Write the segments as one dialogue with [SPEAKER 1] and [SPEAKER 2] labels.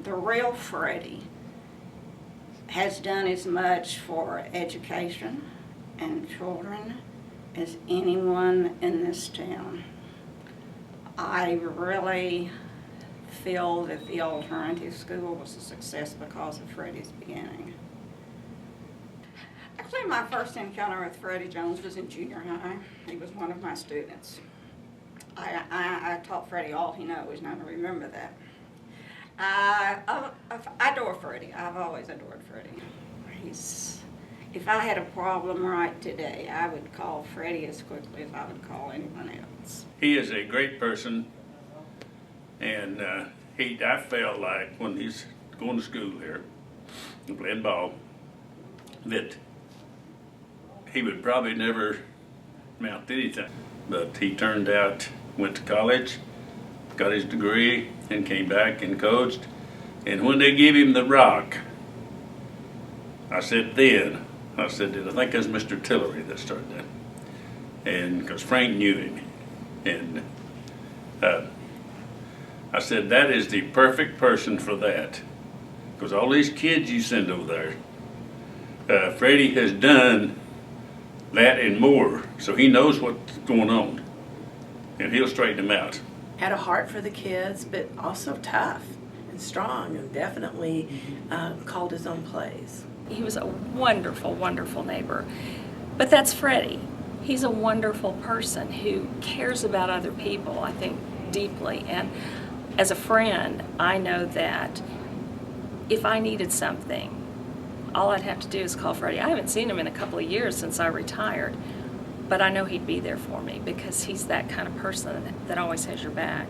[SPEAKER 1] the real Freddie has done as much for education and children as anyone in this town. I really feel that the alternative school was a success because of Freddie's beginning. Actually, my first encounter with Freddie Jones was in junior high. He was one of my students. I taught Freddie all he knows, and I remember that. I adore Freddie. I've always adored Freddie. If I had a problem right today, I would call Freddie as quickly as I would call anyone else.
[SPEAKER 2] He is a great person, and I felt like when he's going to school here and playing ball, that he would probably never amount to anything. But he turned out, went to college, got his degree, and came back and coached. And when they gave him the rock, I said, I think it was Mr. Tillery that started that. And because Frank knew him. And I said, that is the perfect person for that. Because all these kids you send over there, Freddie has done that and more. So he knows what's going on. And he'll straighten them out.
[SPEAKER 3] Had a heart for the kids, but also tough and strong, and definitely called his own plays.
[SPEAKER 4] He was a wonderful, wonderful neighbor. But that's Freddie. He's a wonderful person who cares about other people, I think, deeply. And as a friend, I know that if I needed something, all I'd have to do is call Freddie. I haven't seen him in a couple of years since I retired, but I know he'd be there for me because he's that kind of person that always has your back.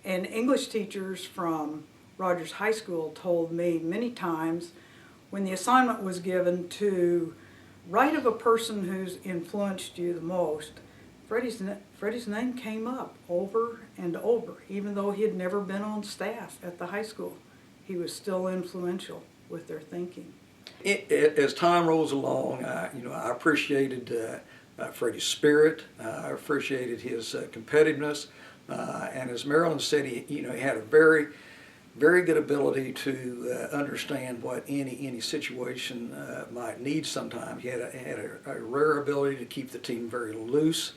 [SPEAKER 5] And English teachers from Rogers High School told me many times when the assignment was given to write of a person who's influenced you the most, Freddie's name came up over and over, even though he had never been on staff at the high school. He was still influential with their thinking.
[SPEAKER 6] As time rolls along, I appreciated Freddie's spirit. I appreciated his competitiveness, and as Marilyn said, he had a very good ability to understand what any situation might need sometimes. He had a rare ability to keep the team very loose.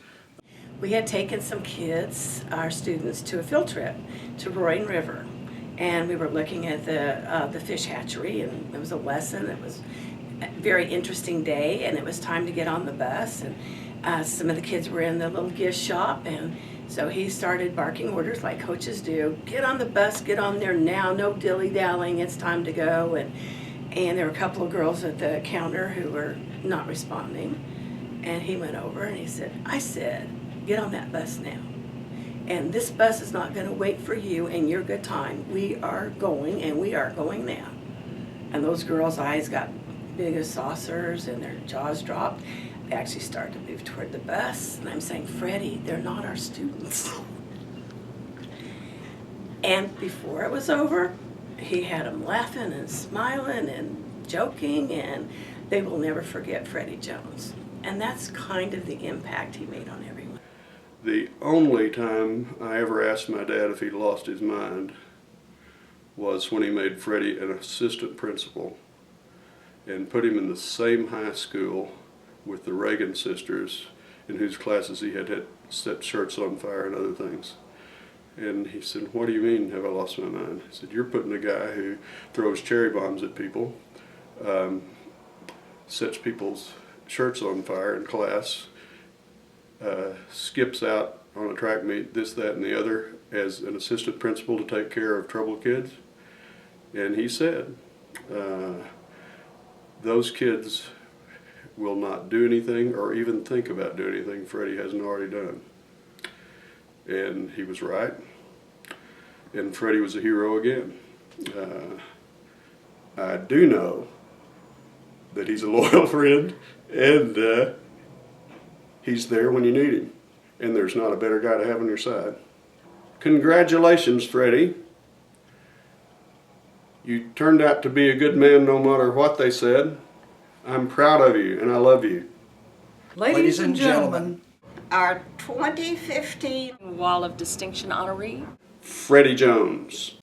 [SPEAKER 3] We had taken some kids, our students, to a field trip to Roaring River, and we were looking at the fish hatchery, and it was a lesson. It was a very interesting day, and it was time to get on the bus, and some of the kids were in the little gift shop, and so he started barking orders like coaches do. Get on the bus, get on there now, no dilly-dallying, it's time to go. And there were a couple of girls at the counter who were not responding. And he went over and he said, I said, get on that bus now. And this bus is not going to wait for you and your good time. We are going, and we are going now. And those girls' eyes got big as saucers and their jaws dropped. They actually started to move toward the bus, and I'm saying, Freddie, they're not our students. And before it was over, he had them laughing and smiling and joking, and they will never forget Freddie Jones. And that's kind of the impact he made on everyone.
[SPEAKER 7] The only time I ever asked my dad if he lost his mind was when he made Freddie an assistant principal and put him in the same high school with the Reagan sisters, in whose classes he had set shirts on fire and other things. And he said, what do you mean, have I lost my mind? He said, you're putting a guy who throws cherry bombs at people, sets people's shirts on fire in class, skips out on a track meet, this, that, and the other, as an assistant principal to take care of troubled kids. And he said, those kids will not do anything or even think about doing anything Freddie hasn't already done. And he was right. And Freddie was a hero again. I do know that he's a loyal friend, and he's there when you need him. And there's not a better guy to have on your side. Congratulations, Freddie. You turned out to be a good man no matter what they said. I'm proud of you, and I love you.
[SPEAKER 5] Ladies and gentlemen,
[SPEAKER 1] our 2015
[SPEAKER 4] Wall of Distinction honoree,
[SPEAKER 7] Freddie Jones.